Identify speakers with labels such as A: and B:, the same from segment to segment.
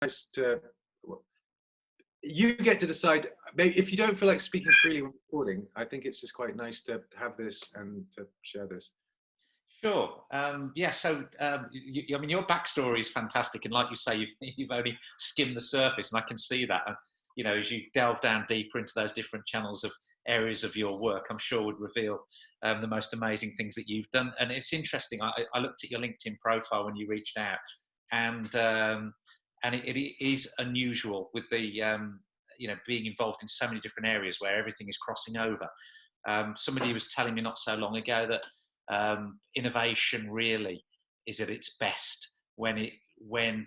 A: nice to, you get to decide. Maybe if you don't feel like speaking freely when recording, I think it's just quite nice to have this and to share this.
B: Sure. Yeah. So, I mean, your backstory is fantastic, and like you say, you've only skimmed the surface, and I can see that. And you know, as you delve down deeper into those different channels of areas of your work, I'm sure would reveal the most amazing things that you've done. And it's interesting. I looked at your LinkedIn profile when you reached out, and it is unusual with the you know, being involved in so many different areas where everything is crossing over. Somebody was telling me not so long ago that innovation really is at its best when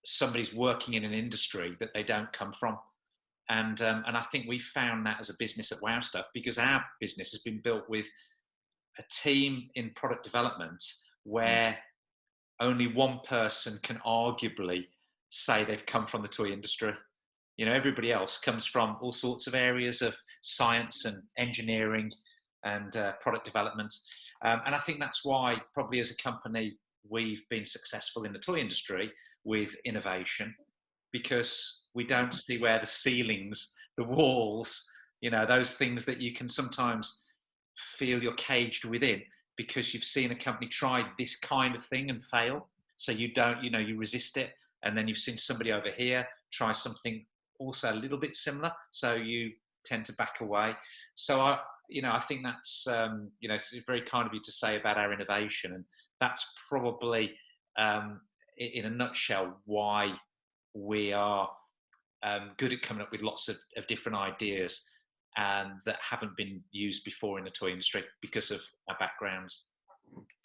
B: somebody's working in an industry that they don't come from. And I think we found that as a business at Wow Stuff, because our business has been built with a team in product development where only one person can arguably say they've come from the toy industry. You know, everybody else comes from all sorts of areas of science and engineering and product development. And I think that's why probably as a company, we've been successful in the toy industry with innovation, because we don't see where the ceilings, the walls, you know, those things that you can sometimes feel you're caged within because you've seen a company try this kind of thing and fail. So you don't, you know, you resist it. And then you've seen somebody over here try something also a little bit similar. So you tend to back away. So I think that's, you know, it's very kind of you to say about our innovation. And that's probably, in a nutshell, why we are good at coming up with lots of different ideas and that haven't been used before in the toy industry because of our backgrounds.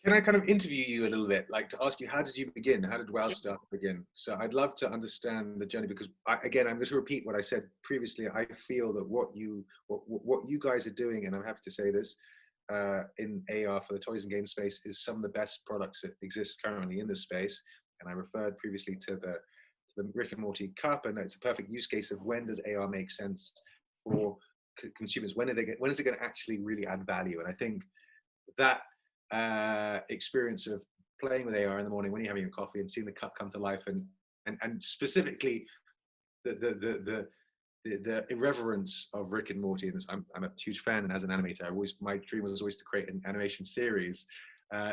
A: Can I kind of interview you a little bit, like to ask you, how did you begin? How did Wow Stuff begin? So I'd love to understand the journey, because again, I'm going to repeat what I said previously. I feel that what you guys are doing, and I'm happy to say this, in AR for the toys and games space, is some of the best products that exist currently in this space. And I referred previously to the Rick and Morty cup, and it's a perfect use case of when does AR make sense for consumers? When is it going to actually really add value? And I think that experience of playing with AR in the morning when you're having your coffee and seeing the cup come to life, and specifically the irreverence of Rick and Morty. And I'm a huge fan, and as an animator, my dream was always to create an animation series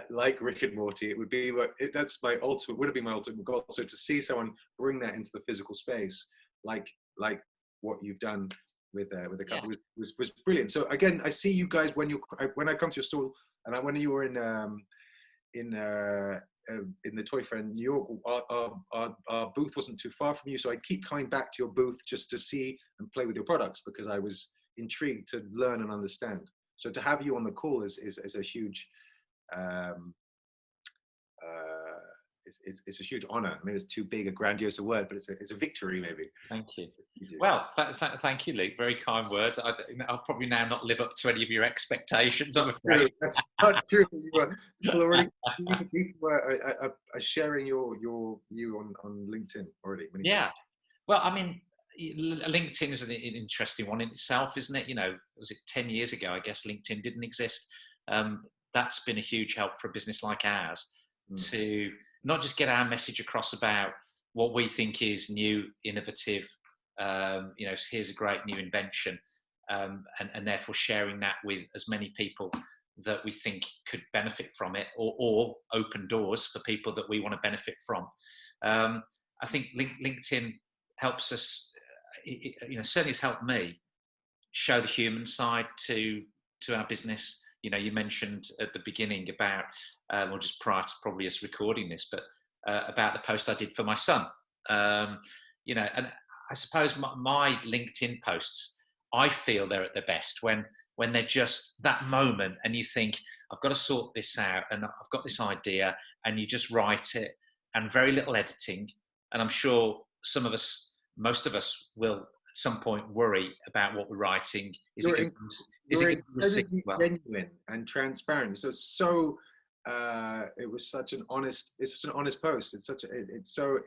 A: like Rick and Morty. It would be would have been my ultimate goal. So to see someone bring that into the physical space, like what you've done with the cup, was brilliant. So again, I see you guys when I come to your stall, and when you were in the Toy Fair in New York, our booth wasn't too far from you, so I'd keep coming back to your booth just to see and play with your products, because I was intrigued to learn and understand. So to have you on the call is a huge it's a huge honor. I mean, it's too big a grandiose a word, but it's a victory, maybe.
B: Thank you. Well, thank you, Luke. Very kind words. I'll probably now not live up to any of your expectations, I'm afraid.
A: That's not true. People are sharing you on LinkedIn already.
B: Yeah. Well, I mean, LinkedIn is an interesting one in itself, isn't it? You know, was it 10 years ago, I guess LinkedIn didn't exist. That's been a huge help for a business like ours to not just get our message across about what we think is new, innovative, you know, here's a great new invention, and therefore sharing that with as many people that we think could benefit from it, or open doors for people that we want to benefit from. I think LinkedIn helps us, you know, certainly has helped me show the human side to our business. You know, you mentioned at the beginning about, or just prior to probably us recording this, but about the post I did for my son. You know, and I suppose my LinkedIn posts, I feel they're at their best when they're just that moment, and you think, I've got to sort this out, and I've got this idea, and you just write it, and very little editing. And I'm sure most of us will at some point worry about what we're writing. Is it
A: incredibly genuine and transparent? So it was such an honest post. It's so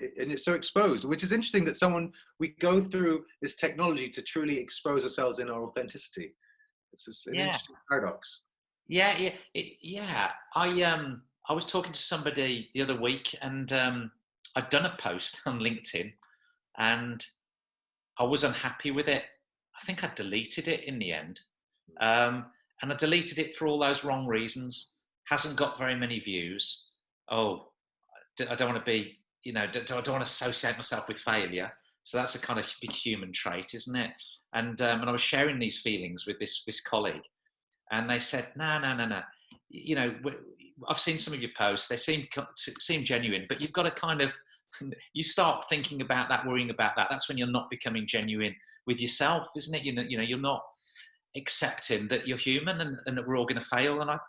A: exposed, which is interesting that we go through this technology to truly expose ourselves in our authenticity. It's an interesting paradox.
B: Yeah. I was talking to somebody the other week, and I'd done a post on LinkedIn and I was unhappy with it. I think I deleted it in the end. And I deleted it for all those wrong reasons. Hasn't got very many views. Oh, I don't want to be, I don't want to associate myself with failure. So that's a kind of big human trait, isn't it? And I was sharing these feelings with this colleague, and they said, no. I've seen some of your posts. They seem genuine, but you've got to kind of, you start thinking about that, worrying about that. That's when you're not becoming genuine with yourself, isn't it? You're not accepting that you're human and that we're all going to fail. And I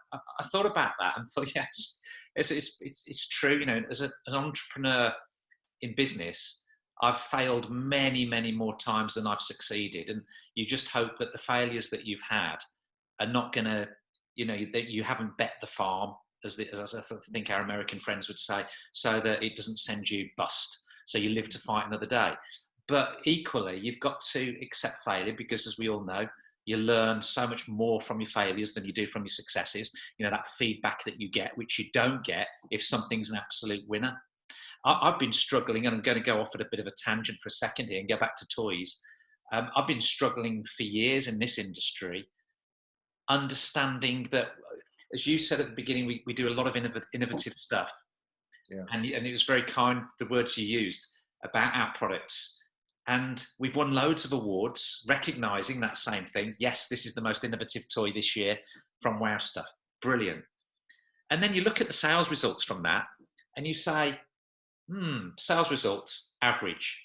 B: thought about that and thought, yes, it's true. As an entrepreneur in business, I've failed many, many more times than I've succeeded. And you just hope that the failures that you've had are not going to, that you haven't bet the farm, as I think our American friends would say, so that it doesn't send you bust. So you live to fight another day. But equally, you've got to accept failure, because as we all know, you learn so much more from your failures than you do from your successes. That feedback that you get, which you don't get if something's an absolute winner. I've been struggling, and I'm going to go off at a bit of a tangent for a second here and go back to toys. I've been struggling for years in this industry, understanding that, as you said at the beginning, we do a lot of innovative stuff.
A: Yeah.
B: And it was very kind, the words you used about our products. And we've won loads of awards recognising that same thing. Yes, this is the most innovative toy this year from Wow Stuff. Brilliant. And then you look at the sales results from that and you say, sales results, average,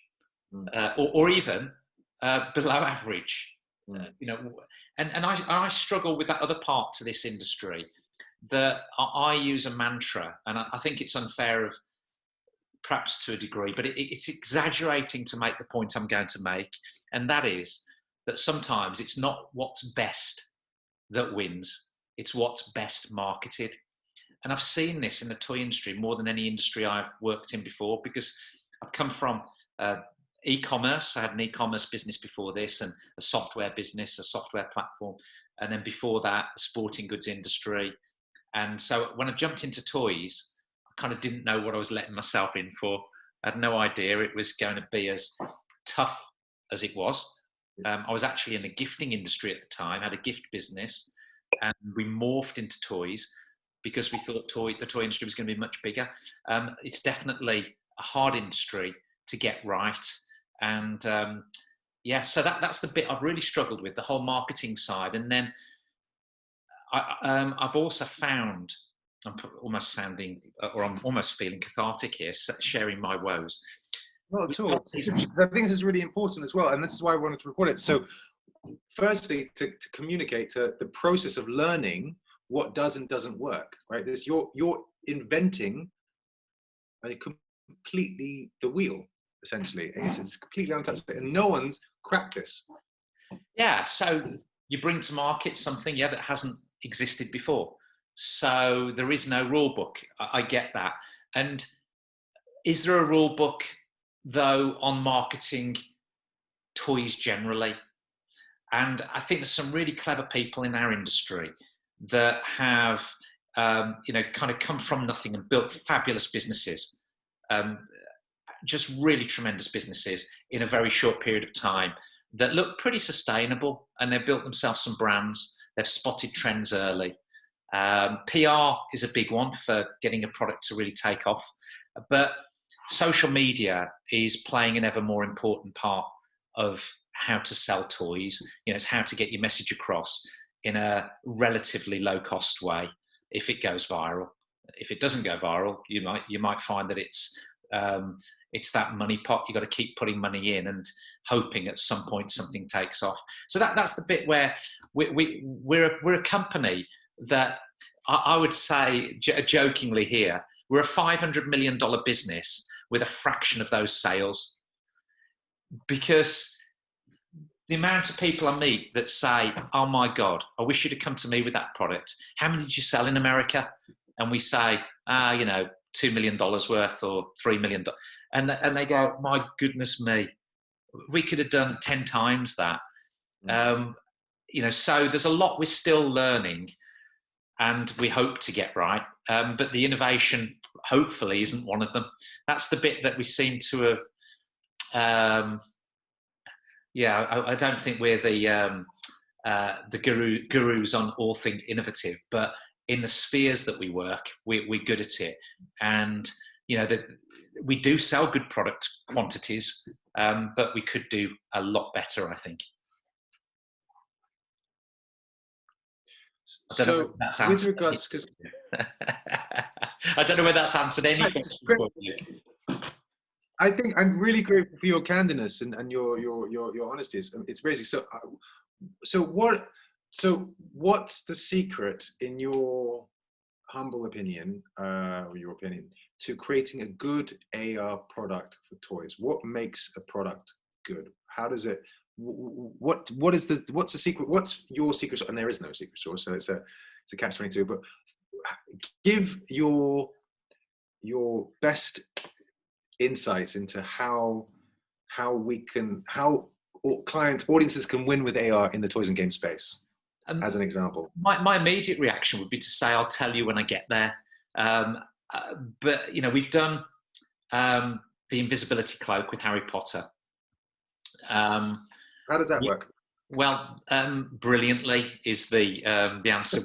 B: or even below average. And I struggle with that other part to this industry, that I use a mantra, and I think it's unfair of perhaps to a degree, but it's exaggerating to make the point I'm going to make, and that is that sometimes it's not what's best that wins, it's what's best marketed. And I've seen this in the toy industry more than any industry I've worked in before, because I've come from e-commerce. I had an e-commerce business before this, and a software business, a software platform. And then before that, the sporting goods industry. And so when I jumped into toys, I kind of didn't know what I was letting myself in for. I had no idea it was going to be as tough as it was. I was actually in the gifting industry at the time, had a gift business, and we morphed into toys because we thought the toy industry was going to be much bigger. It's definitely a hard industry to get right. And so that's the bit I've really struggled with, the whole marketing side. And then I've also found, I'm almost feeling cathartic here, sharing my woes.
A: Not at all. I think this is really important as well, and this is why I wanted to record it. So firstly, to communicate the process of learning what does and doesn't work, right? You're inventing completely the wheel, essentially. It's completely untouched, and no one's cracked this.
B: Yeah, so you bring to market something, that hasn't existed before. So there is no rule book. I get that. And is there a rule book, though, on marketing toys generally? And I think there's some really clever people in our industry that have, kind of come from nothing and built fabulous businesses, just really tremendous businesses in a very short period of time that look pretty sustainable, and they've built themselves some brands. They've spotted trends early. PR is a big one for getting a product to really take off. But social media is playing an ever more important part of how to sell toys. It's how to get your message across in a relatively low cost way if it goes viral. If it doesn't go viral, you might find that it's that money pot. You've got to keep putting money in and hoping at some point something takes off. So that's the bit where we're a company that I would say, jokingly here, we're a $500 million business with a fraction of those sales, because the amount of people I meet that say, oh my God, I wish you'd have come to me with that product. How many did you sell in America? And we say, $2 million worth or $3 million. And they go, my goodness me, we could have done 10 times that. So there's a lot we're still learning, and we hope to get right. But the innovation, hopefully, isn't one of them. That's the bit that we seem to have yeah, I don't think we're the gurus on all things innovative, but in the spheres that we work, we're good at it. And we do sell good product quantities, but we could do a lot better, I think. I don't know whether that's
A: with regards, because
B: I don't know whether that's answered any question for you.
A: I think I'm really grateful for your candidness and your honesty. It's basically so what's the secret, in your humble opinion, or your opinion, to creating a good AR product for toys? What makes a product good? How does it? What's the secret? What's your secret sauce? And there is no secret sauce, so it's a catch-22. But give your best insights into how audiences can win with AR in the toys and game space, as an example.
B: My immediate reaction would be to say, I'll tell you when I get there. But we've done the invisibility cloak with Harry Potter.
A: How does that work?
B: Well, brilliantly is the answer.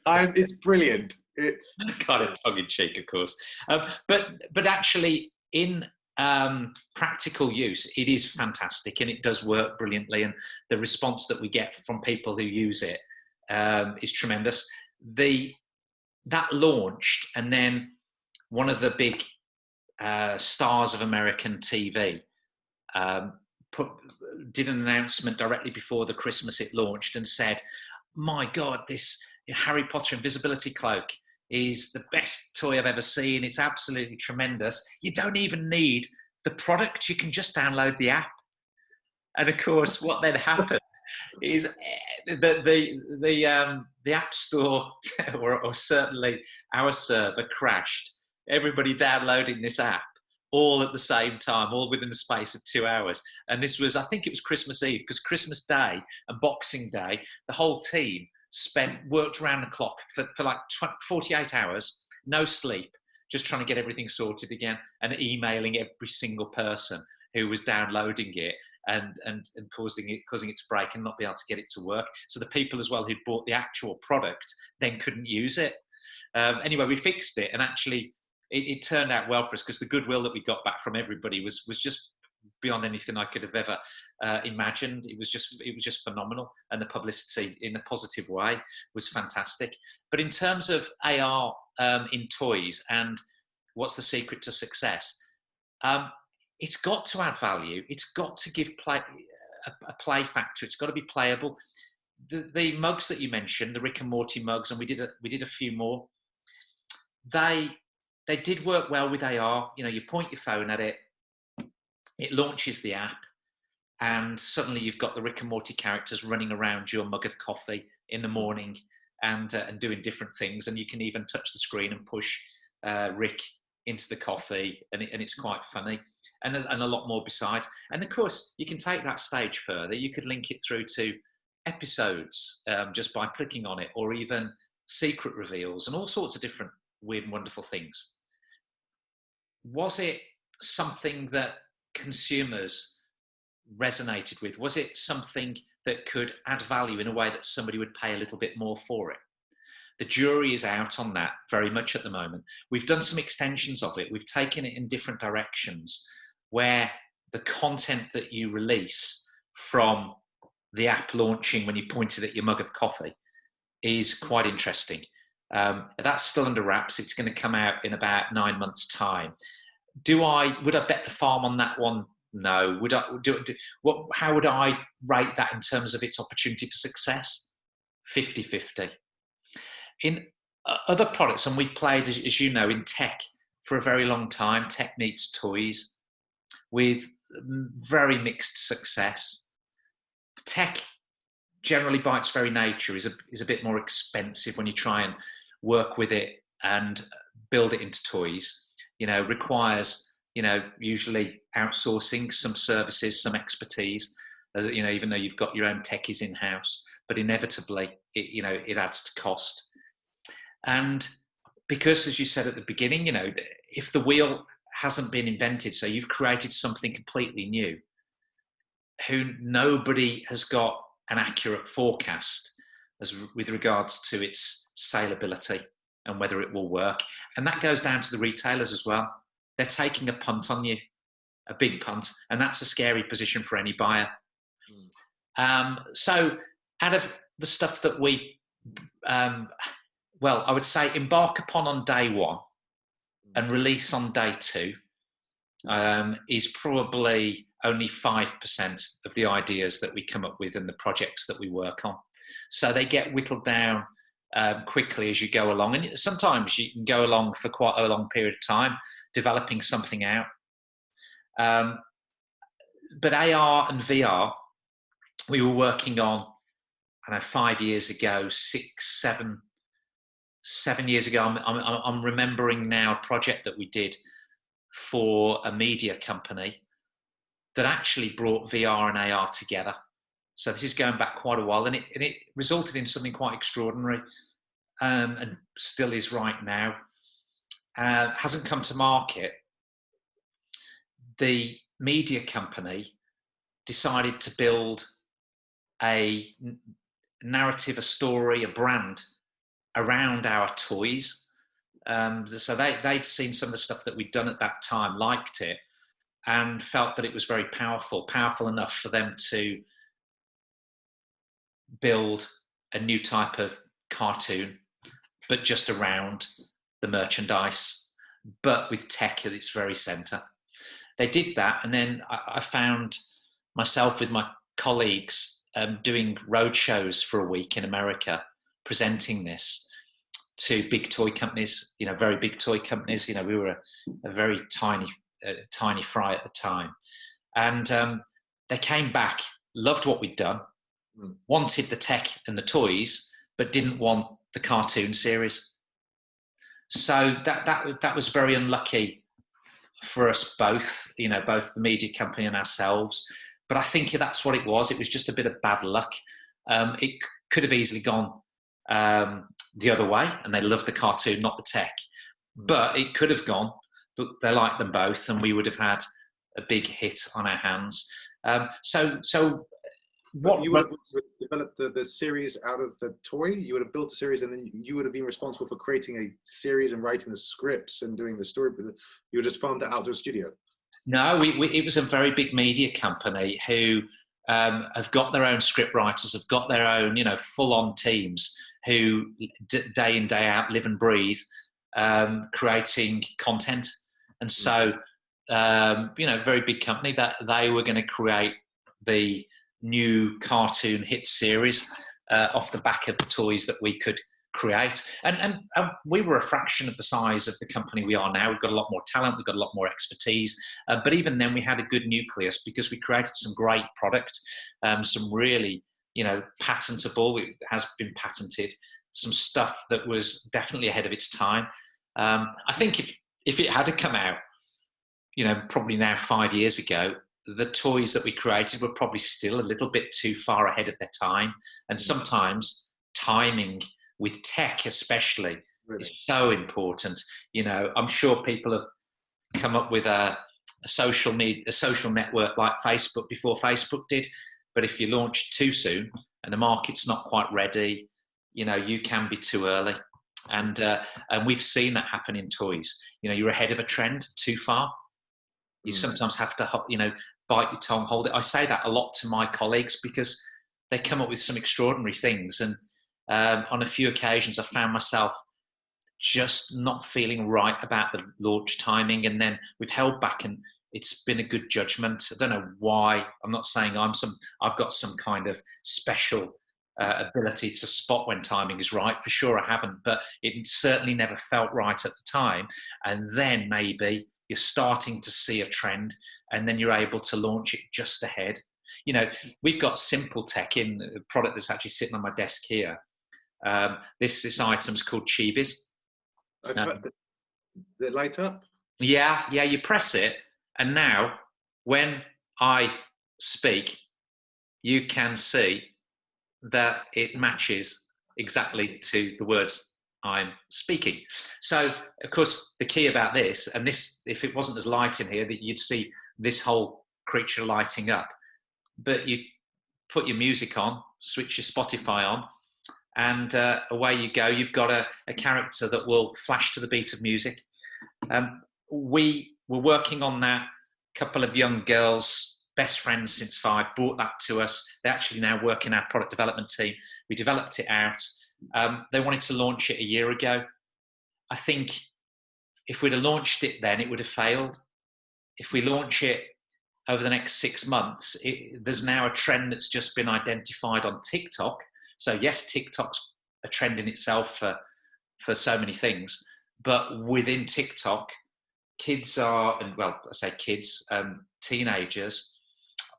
A: It's brilliant. It's
B: kind of tongue in cheek, of course, but actually, in practical use, it is fantastic and it does work brilliantly. And the response that we get from people who use it is tremendous. That launched, and then one of the big stars of American TV did an announcement directly before the Christmas it launched and said, "My God, this Harry Potter invisibility cloak is the best toy I've ever seen. It's absolutely tremendous. You don't even need the product. You can just download the app." And of course, what then happened is the App Store, or certainly our server, crashed. Everybody downloading this app all at the same time, all within the space of 2 hours. And this was, I think it was Christmas Eve, because Christmas Day and Boxing Day, the whole team worked around the clock for like 48 hours, no sleep, just trying to get everything sorted again, and emailing every single person who was downloading it and causing it to break and not be able to get it to work. So the people as well who'd bought the actual product then couldn't use it. Anyway, we fixed it, and actually it turned out well for us, because the goodwill that we got back from everybody was just beyond anything I could have ever imagined. It was just phenomenal, and the publicity in a positive way was fantastic. But in terms of AR in toys and what's the secret to success, it's got to add value. It's got to give a play factor. It's got to be playable. The mugs that you mentioned, the Rick and Morty mugs, and we did a few more. They did work well with AR. You point your phone at it, it launches the app, and suddenly you've got the Rick and Morty characters running around your mug of coffee in the morning and doing different things. And you can even touch the screen and push Rick into the coffee, and it's quite funny, and a lot more besides. And of course, you can take that stage further. You could link it through to episodes just by clicking on it, or even secret reveals and all sorts of different weird and wonderful things. Was it something that consumers resonated with? Was it something that could add value in a way that somebody would pay a little bit more for it? The jury is out on that very much at the moment. We've done some extensions of it. We've taken it in different directions, where the content that you release from the app launching when you point it at your mug of coffee is quite interesting. That's still under wraps. It's going to come out in about 9 months' time. Would I bet the farm on that one? No. How would I rate that in terms of its opportunity for success? 50-50. In other products, and we played, as you know, in tech for a very long time, tech meets toys, with very mixed success. Tech, generally by its very nature, is a bit more expensive when you try and work with it and build it into toys. Requires, usually outsourcing some services, some expertise, even though you've got your own techies in-house, but inevitably it adds to cost. And because, as you said at the beginning, if the wheel hasn't been invented. So you've created something completely new, who nobody has got an accurate forecast with regards to its saleability and whether it will work. And that goes down to the retailers as well. They're taking a punt on you, a big punt, and that's a scary position for any buyer. So out of the stuff that we, I would say embark upon on day one and release on day two, is probably only 5% of the ideas that we come up with and the projects that we work on. So they get whittled down quickly as you go along. And sometimes you can go along for quite a long period of time, developing something out. But AR and VR, we were working on, I don't know, 5 years ago, 7 years ago. I'm remembering now a project that we did for a media company that actually brought VR and AR together. So this is going back quite a while, and it resulted in something quite extraordinary, and still is right now. Hasn't come to market. The media company decided to build a narrative, a story, a brand around our toys. So they'd seen some of the stuff that we'd done at that time, liked it, and felt that it was very powerful enough for them to build a new type of cartoon, but just around the merchandise, but with tech at its very center. They did that, and then I found myself with my colleagues doing road shows for a week in America, presenting this to big toy companies, very big toy companies. We were a very tiny fry at the time. And they came back, loved what we'd done, wanted the tech and the toys, but didn't want the cartoon series. So that was very unlucky for us both, both the media company and ourselves. But I think that's what it was. It was just a bit of bad luck. It could have easily gone the other way, and they loved the cartoon, not the tech. But it could have gone, but they liked them both, and we would have had a big hit on our hands. So what
A: you would have developed the series out of the toy? You would have built a series, and then you would have been responsible for creating a series and writing the scripts and doing the story, but you would just farmed it out to a studio?
B: No, it was a very big media company who have got their own script writers, have got their own, full-on teams who day in, day out live and breathe creating content. And so, very big company that they were going to create the new cartoon hit series off the back of the toys that we could create. And we were a fraction of the size of the company we are now. We've got a lot more talent, we've got a lot more expertise, but even then we had a good nucleus because we created some great product, some really, patentable, it has been patented, some stuff that was definitely ahead of its time. I think if it had to come out, probably now 5 years ago, the toys that we created were probably still a little bit too far ahead of their time. And sometimes timing with tech especially is so important. I'm sure people have come up with a social network like Facebook before Facebook did. But if you launch too soon and the market's not quite ready, you can be too early. And we've seen that happen in toys. You're ahead of a trend too far. You sometimes have to, bite your tongue, hold it. I say that a lot to my colleagues because they come up with some extraordinary things. And on a few occasions, I found myself just not feeling right about the launch timing. And then we've held back, and it's been a good judgment. I don't know why. I'm not saying I've got some kind of special ability to spot when timing is right. For sure I haven't, but it certainly never felt right at the time. And then maybe you're starting to see a trend, and then you're able to launch it just ahead. We've got simple tech in a product that's actually sitting on my desk here. This item's called Chibis.
A: They light up?
B: Yeah, you press it, and now when I speak, you can see that it matches exactly to the words I'm speaking. So, of course, the key about this, and this, if it wasn't as light in here, that you'd see this whole creature lighting up. But you put your music on, switch your Spotify on, and away you go. You've got a character that will flash to the beat of music. We were working on that. Couple of young girls, best friends since 5, brought that to us. They actually now work in our product development team. We developed it out. They wanted to launch it a year ago. I think if we'd have launched it then, it would have failed. If we launch it over the next 6 months, there's now a trend that's just been identified on TikTok. So yes, TikTok's a trend in itself for so many things, but within TikTok, kids are, and well, I say kids, teenagers,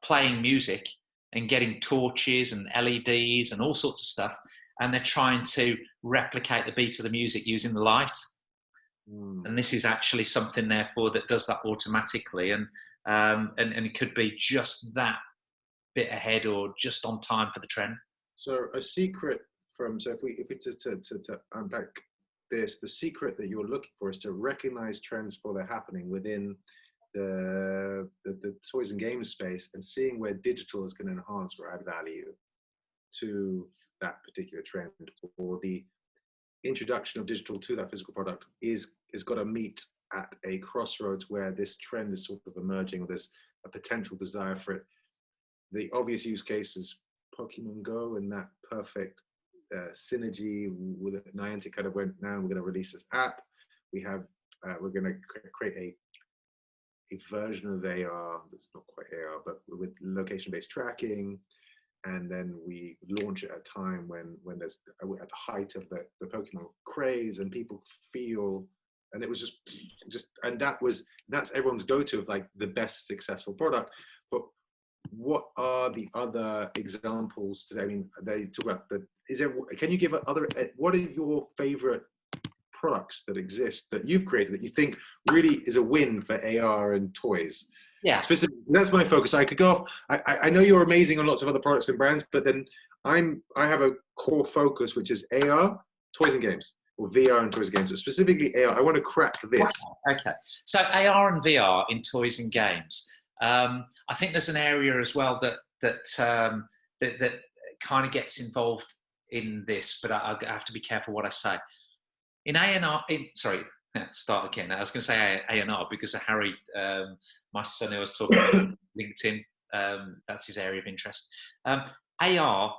B: playing music and getting torches and LEDs and all sorts of stuff, and they're trying to replicate the beat of the music using the light. And this is actually something, therefore, that does that automatically, and it could be just that bit ahead or just on time for the trend.
A: So a secret so if we to unpack this, the secret that you're looking for is to recognize trends before they're happening within the toys and games space, and seeing where digital is going to enhance or add value to that particular trend, or the introduction of digital to that physical product is got to meet at a crossroads where this trend is sort of emerging, or there's a potential desire for it. The obvious use case is Pokemon Go, and that perfect synergy with Niantic kind of went, now we're going to release this app. We have we're going to create a version of AR that's not quite AR, but with location-based tracking, and then we launch it at a time when there's at the height of the Pokemon craze, and people feel, and it was just and that's everyone's go-to of like the best successful product. But what are the other examples today? I mean, they talk about can you give what are your favorite products that exist that you've created that you think really is a win for AR and toys?
B: Yeah,
A: specifically, that's my focus. I could go off. I know you're amazing on lots of other products and brands, but then I have a core focus, which is AR, toys and games, or VR and toys and games. So specifically AR. I want to crack this.
B: Okay. So AR and VR in toys and games. I think there's an area as well that kind of gets involved in this, but I have to be careful what I say. In A&R, start again. I was going to say A&R because of Harry, my son, who was talking about LinkedIn. That's his area of interest. AR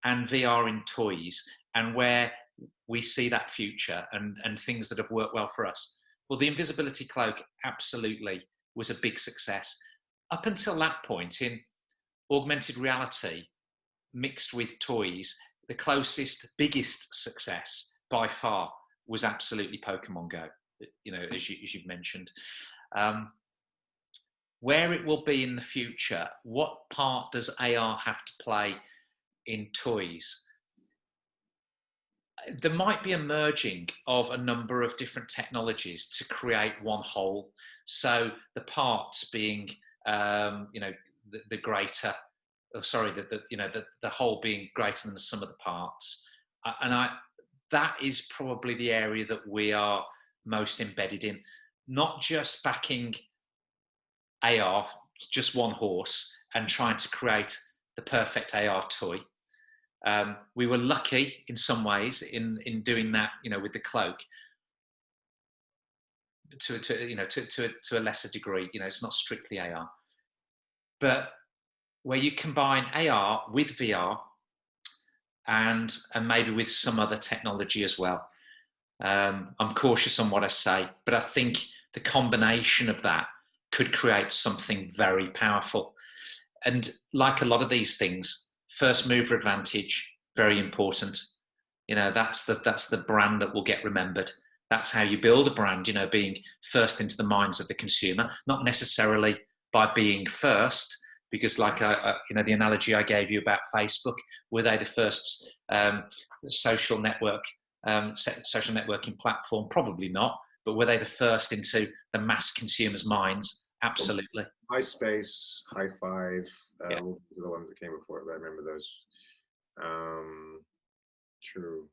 B: and VR in toys, and where we see that future and things that have worked well for us. Well, the invisibility cloak absolutely was a big success. Up until that point, in augmented reality mixed with toys, the closest, biggest success by far was absolutely Pokemon Go, you know, as you've mentioned. Where it will be in the future, what part does AR have to play in toys? There might be a merging of a number of different technologies to create one whole. So the parts being, the greater, the whole being greater than the sum of the parts. That is probably the area that we are most embedded in. Not just backing AR, just one horse, and trying to create the perfect AR toy. We were lucky in some ways in doing that, with the cloak. To a lesser degree, it's not strictly AR, but where you combine AR with VR and maybe with some other technology as well. I'm cautious on what I say, but I think the combination of that could create something very powerful. And like a lot of these things, first mover advantage, very important. That's the brand that will get remembered. That's how you build a brand, being first into the minds of the consumer, not necessarily by being first, because like the analogy I gave you about Facebook, were they the first social networking platform? Probably not, but were they the first into the mass consumers' minds? Absolutely.
A: MySpace, High Five, those are the ones that came before it, but I remember those. True.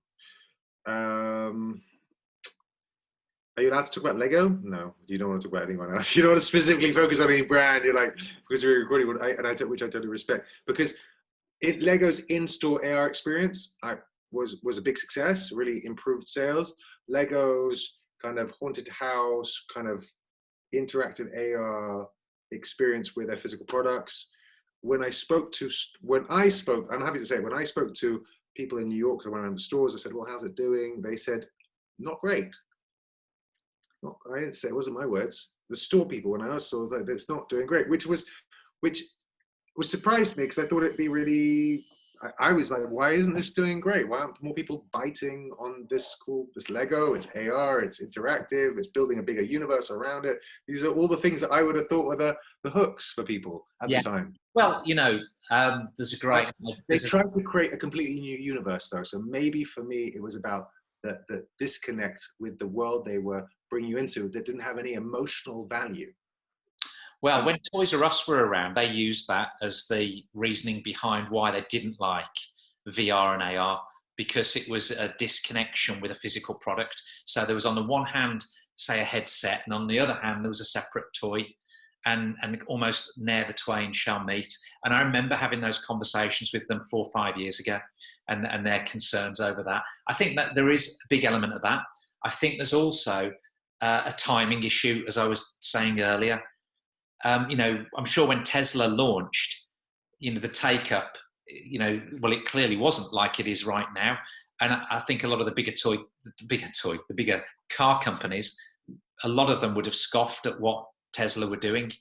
A: Um, are you allowed to talk about Lego? No, you don't want to talk about anyone else. You don't want to specifically focus on any brand. You're like, because we're recording, which I totally respect. Because Lego's in-store AR experience was a big success, really improved sales. Lego's kind of haunted house, kind of interactive AR experience with their physical products. I'm happy to say, when I spoke to people in New York, I went around the stores, I said, well, how's it doing? They said, not great. I didn't say, it wasn't my words. The store people, when I asked, so that it's not doing great, which surprised me, because I thought it'd be really, I was like, why isn't this doing great? Why aren't more people biting on this Lego? It's AR, it's interactive, it's building a bigger universe around it. These are all the things that I would have thought were the hooks for people at the time.
B: Well, there's a great...
A: They tried to create a completely new universe, though. So maybe for me, it was about the disconnect with the world they were bringing you into that didn't have any emotional value.
B: Well, when Toys R Us were around, they used that as the reasoning behind why they didn't like VR and AR, because it was a disconnection with a physical product. So there was, on the one hand, say, a headset, and on the other hand, there was a separate toy, and almost ne'er the twain shall meet. And I remember having those conversations with them 4 or 5 years ago, and their concerns over that. I think that there is a big element of that. I think there's also a timing issue, as I was saying earlier. I'm sure when Tesla launched, the take-up, well, it clearly wasn't like it is right now. And I think a lot of the bigger car companies, a lot of them would have scoffed at what Tesla were doing.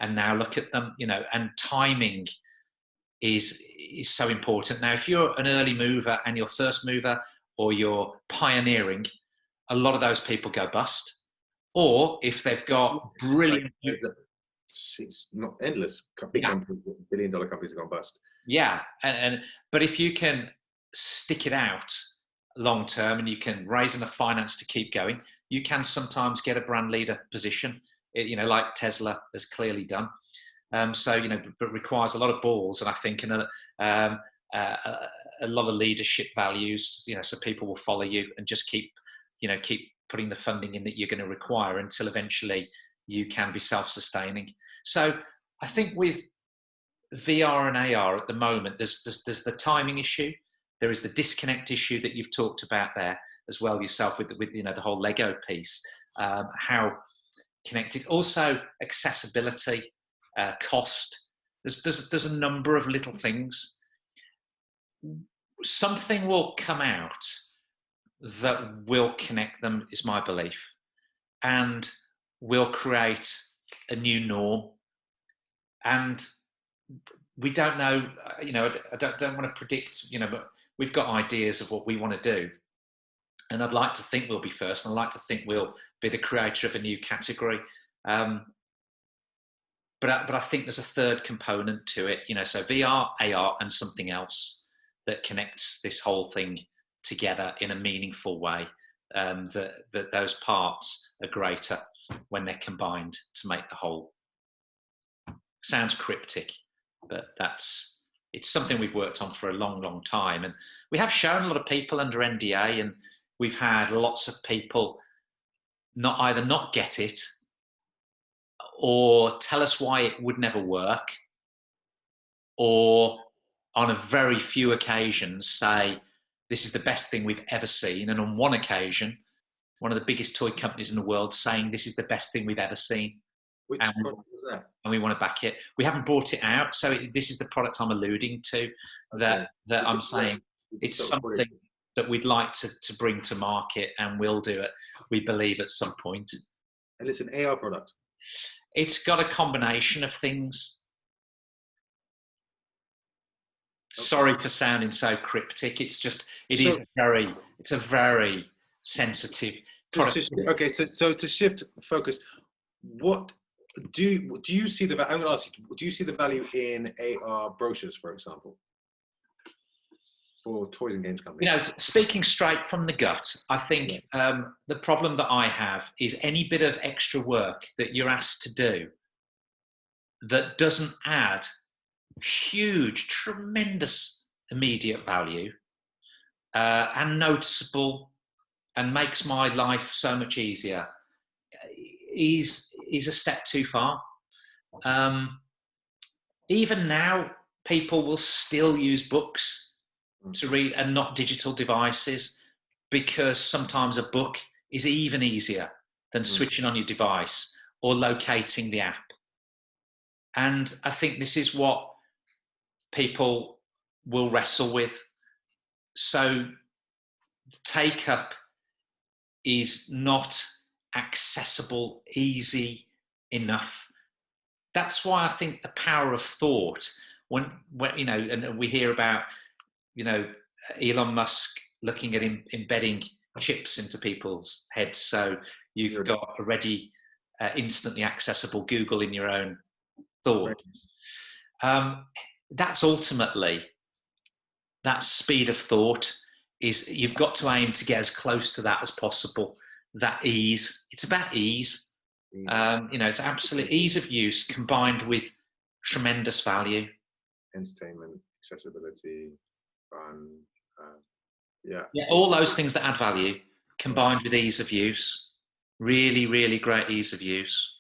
B: And now look at them, and timing is so important. Now, if you're an early mover and you're first mover, or you're pioneering, a lot of those people go bust. Or if they've got brilliant...
A: It's not endless. Big companies, billion-dollar companies have gone bust.
B: Yeah, but if you can stick it out long term and you can raise enough finance to keep going, you can sometimes get a brand leader position, like Tesla has clearly done. But it requires a lot of balls, and I think a lot of leadership values, so people will follow you and just keep putting the funding in that you're going to require until eventually you can be self-sustaining. So I think with VR and AR at the moment, there's the timing issue. There is the disconnect issue that you've talked about there as well yourself with the whole Lego piece. How connected, also accessibility, cost. There's a number of little things. Something will come out that will connect them, is my belief, and will create a new norm. And we don't know, I don't want to predict, but we've got ideas of what we want to do. And I'd like to think we'll be first, and I'd like to think we'll be the creator of a new category. But I think there's a third component to it, so VR, AR, and something else that connects this whole thing together in a meaningful way. That those parts are greater when they're combined to make the whole. Sounds cryptic, but it's something we've worked on for a long, long time. And we have shown a lot of people under NDA, and we've had lots of people either not get it or tell us why it would never work, or on a very few occasions say, this is the best thing we've ever seen. And on one occasion, one of the biggest toy companies in the world saying this is the best thing we've ever seen.
A: Which product was that?
B: And we want to back it. We haven't brought it out, so this is the product I'm alluding to. That I'm saying it's something that we'd like to bring to market, and we'll do it, we believe, at some point.
A: And it's an AR product.
B: It's got a combination of things. Okay. Sorry for sounding so cryptic. It's a very sensitive product.
A: Okay, so to shift focus, what do you see the? I'm going to ask you. Do you see the value in AR brochures, for example, for toys and games companies?
B: Speaking straight from the gut, I think the problem that I have is any bit of extra work that you're asked to do that doesn't add huge, tremendous immediate value, and noticeable and makes my life so much easier is a step too far. Even now, people will still use books to read and not digital devices, because sometimes a book is even easier than switching on your device or locating the app. And I think this is what people will wrestle with. So take up is not accessible, easy enough. That's why I think the power of thought, when you know, and we hear about, you know, Elon Musk looking at embedding chips into people's heads, so you've got a ready, instantly accessible Google in your own thought. That's ultimately, that speed of thought is, you've got to aim to get as close to that as possible. That ease, it's about ease. You know, it's absolute ease of use combined with tremendous value.
A: Entertainment, accessibility, fun.
B: Yeah, all those things that add value combined with ease of use. Really, really great ease of use.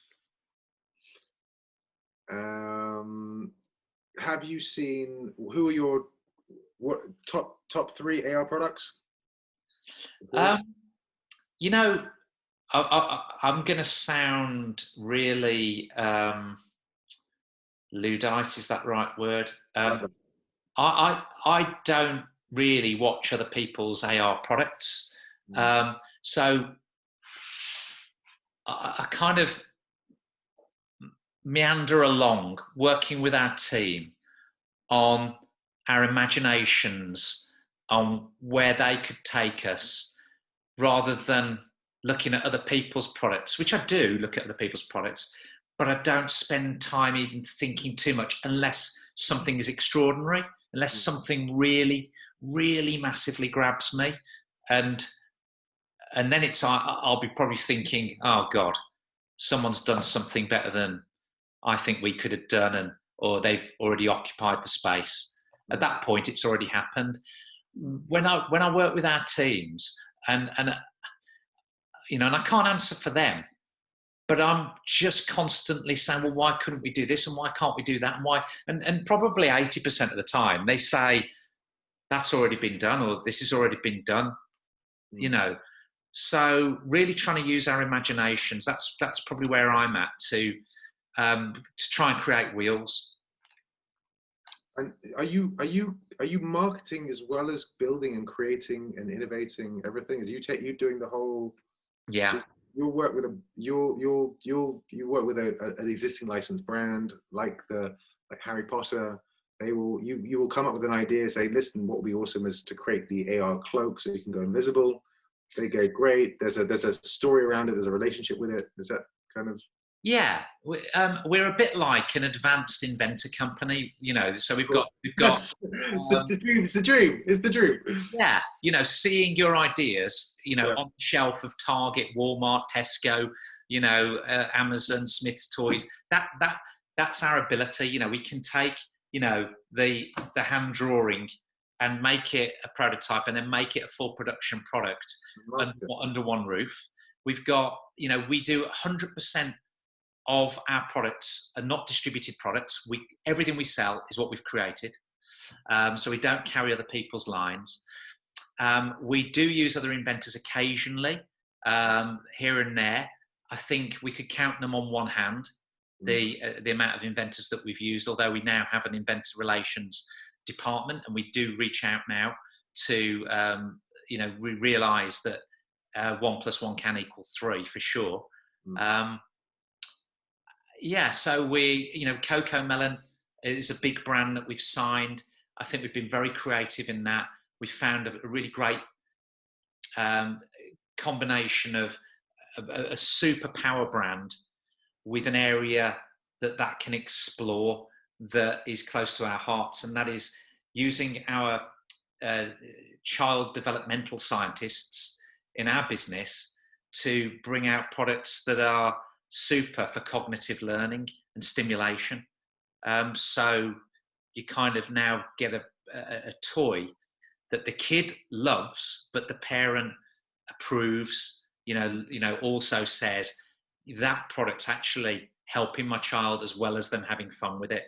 A: Have you seen, who are your top 3 AR products?
B: You know, I'm going to sound really Luddite, is that the right word? I don't really watch other people's AR products. So I kind of meander along, working with our team on our imaginations on where they could take us, rather than looking at other people's products, which I do look at other people's products, but I don't spend time even thinking too much unless something is extraordinary, unless something really, really massively grabs me. And then I'll be probably thinking, oh God, someone's done something better than I think we could have done, or they've already occupied the space. At that point, it's already happened. When I work with our teams, and you know, and I can't answer for them, but I'm just constantly saying, well, why couldn't we do this, and why can't we do that, and why? And probably 80% of the time they say that's already been done, or this has already been done. You know, so really trying to use our imaginations. That's probably where I'm at, to try and create wheels.
A: And are you marketing as well as building and creating and innovating everything? As you doing the whole?
B: Yeah.
A: So you'll work with you work with an existing licensed brand like Harry Potter. You will come up with an idea, say, listen, what would be awesome is to create the AR cloak so you can go invisible. They go, great. There's a story around it. There's a relationship with it. Is that kind of?
B: Yeah, we're a bit like an advanced inventor company, you know. So we've got.
A: It's the dream.
B: Yeah, you know, seeing your ideas, you know, on the shelf of Target, Walmart, Tesco, you know, Amazon, Smith's Toys. That's our ability. You know, we can take, you know, the hand drawing and make it a prototype, and then make it a full production product under one roof. We've got, you know, we do 100% of our products are not distributed products. Everything we sell is what we've created. So we don't carry other people's lines. We do use other inventors occasionally, here and there. I think we could count them on one hand, the amount of inventors that we've used, although we now have an inventor relations department, and we do reach out now to, you know, we realise that 1 + 1 can equal 3 for sure. Yeah, so you know, Coco Melon is a big brand that we've signed. I think we've been very creative in that. We found a really great combination of a super power brand with an area that can explore, that is close to our hearts, and that is using our child developmental scientists in our business to bring out products that are super for cognitive learning and stimulation. So you kind of now get a toy that the kid loves, but the parent approves, also says that product's actually helping my child as well as them having fun with it.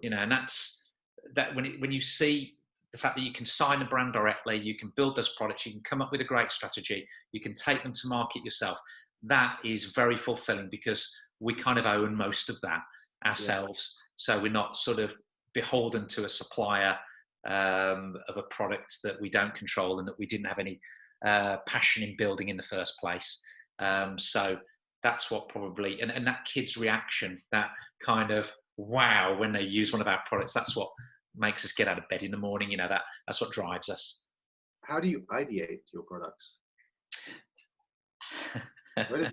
B: And that's that when you see the fact that you can sign a brand directly, you can build those products, you can come up with a great strategy, you can take them to market yourself. That is very fulfilling because we kind of own most of that ourselves. So we're not sort of beholden to a supplier of a product that we don't control and that we didn't have any passion in building in the first place. So that's what probably, and that kid's reaction, that kind of wow when they use one of our products, that's what makes us get out of bed in the morning. That's what drives us.
A: How do you ideate your products? Where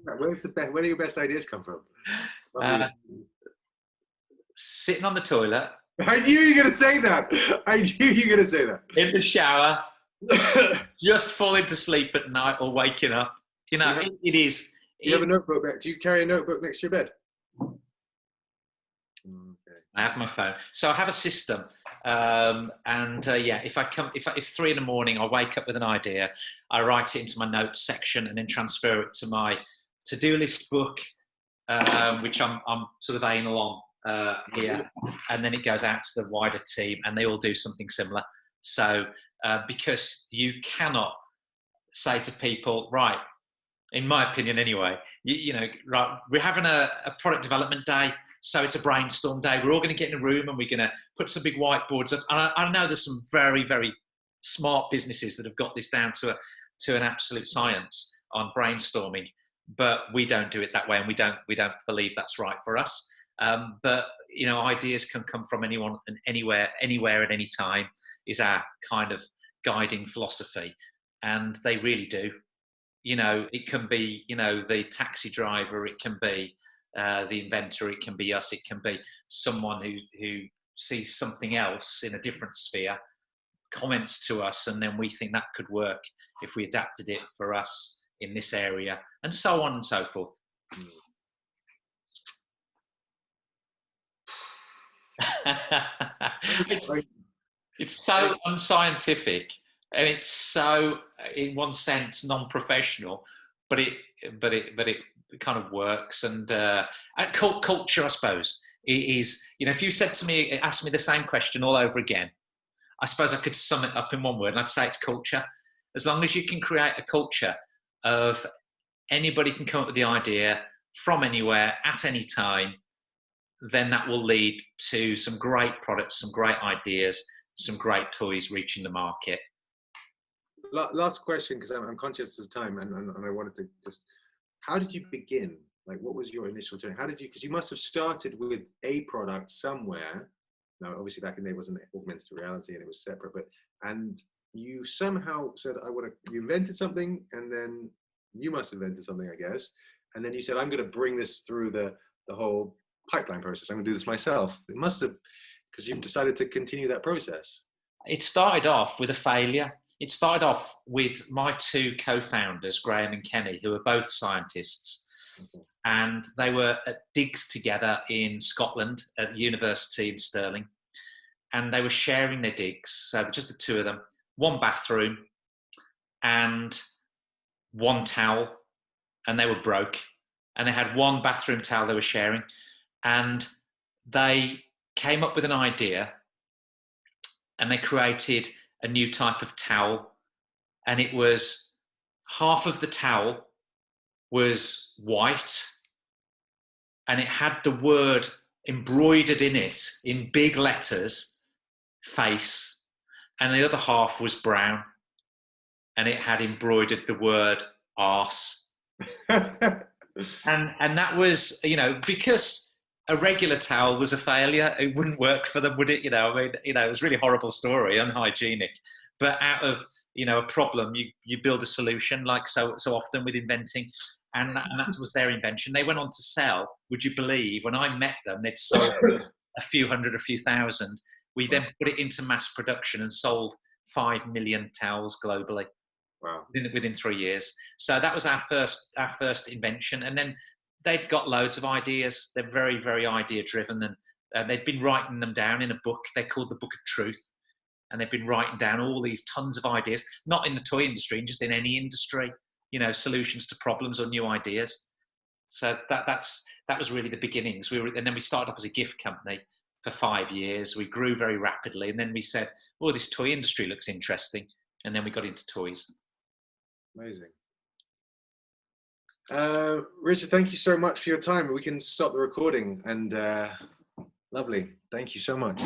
A: do your best ideas come from?
B: Sitting on the toilet.
A: I knew you were going to say that.
B: In the shower, just falling to sleep at night or waking up. It is.
A: Do you have a notebook? Do you carry a notebook next to your bed? Okay.
B: I have my phone. So I have a system. If 3 a.m, I wake up with an idea, I write it into my notes section and then transfer it to my to-do list book, which I'm sort of anal on here. And then it goes out to the wider team and they all do something similar. So because you cannot say to people, right, in my opinion anyway, right, we're having a product development day, so it's a brainstorm day. We're all going to get in a room and we're going to put some big whiteboards up. And I know there's some very, very smart businesses that have got this down to an absolute science on brainstorming, but we don't do it that way, and we don't believe that's right for us. But ideas can come from anyone and anywhere at any time is our kind of guiding philosophy, and they really do. It can be the taxi driver, it can be the inventor, it can be us, it can be someone who sees something else in a different sphere, comments to us, and then we think that could work if we adapted it for us in this area, and so on and so forth. It's so unscientific, and it's so, in one sense, non-professional, but it kind of works. And culture, I suppose, is, if you asked me the same question all over again, I suppose I could sum it up in one word, and I'd say it's culture. As long as you can create a culture of anybody can come up with the idea from anywhere at any time, then that will lead to some great products, some great ideas, some great toys reaching the market.
A: Last question, because I'm conscious of time, and I wanted to just, how did you begin? Like, what was your initial journey? How did you, because you must have started with a product somewhere. Now, obviously back in the day it wasn't augmented reality and it was separate, and you somehow said, you invented something, and then you must have invented something, I guess. And then you said, I'm going to bring this through the whole pipeline process. I'm going to do this myself. It must have, because you've decided to continue that process.
B: It started off with a failure. It started off with my two co-founders, Graham and Kenny, who are both scientists. Okay. And they were at digs together in Scotland at university in Stirling. And they were sharing their digs. So just the two of them, one bathroom and one towel. And they were broke. And they had one bathroom towel they were sharing. And they came up with an idea, and they created a new type of towel. And it was, half of the towel was white, and it had the word embroidered in it in big letters, face, and the other half was brown, and it had embroidered the word arse. and that was, because a regular towel was a failure, it wouldn't work for them, would it? It was a really horrible story, unhygienic. But out of, a problem, you build a solution, like so often with inventing. And that was their invention. They went on to sell, would you believe, when I met them, they'd sold a few hundred, a few thousand. We then put it into mass production and sold 5 million towels globally.
A: Wow.
B: Within 3 years. So that was our first invention. And then they'd got loads of ideas. They're very, very idea driven, and they'd been writing them down in a book they called the Book of Truth. and they've been writing down all these tons of ideas, not in the toy industry, just in any industry, solutions to problems or new ideas. So that was really the beginnings. And then we started off as a gift company for 5 years. We grew very rapidly, and then we said, "Oh, this toy industry looks interesting," and then we got into toys.
A: Amazing. Richard, thank you so much for your time. We can stop the recording, and lovely. Thank you so much.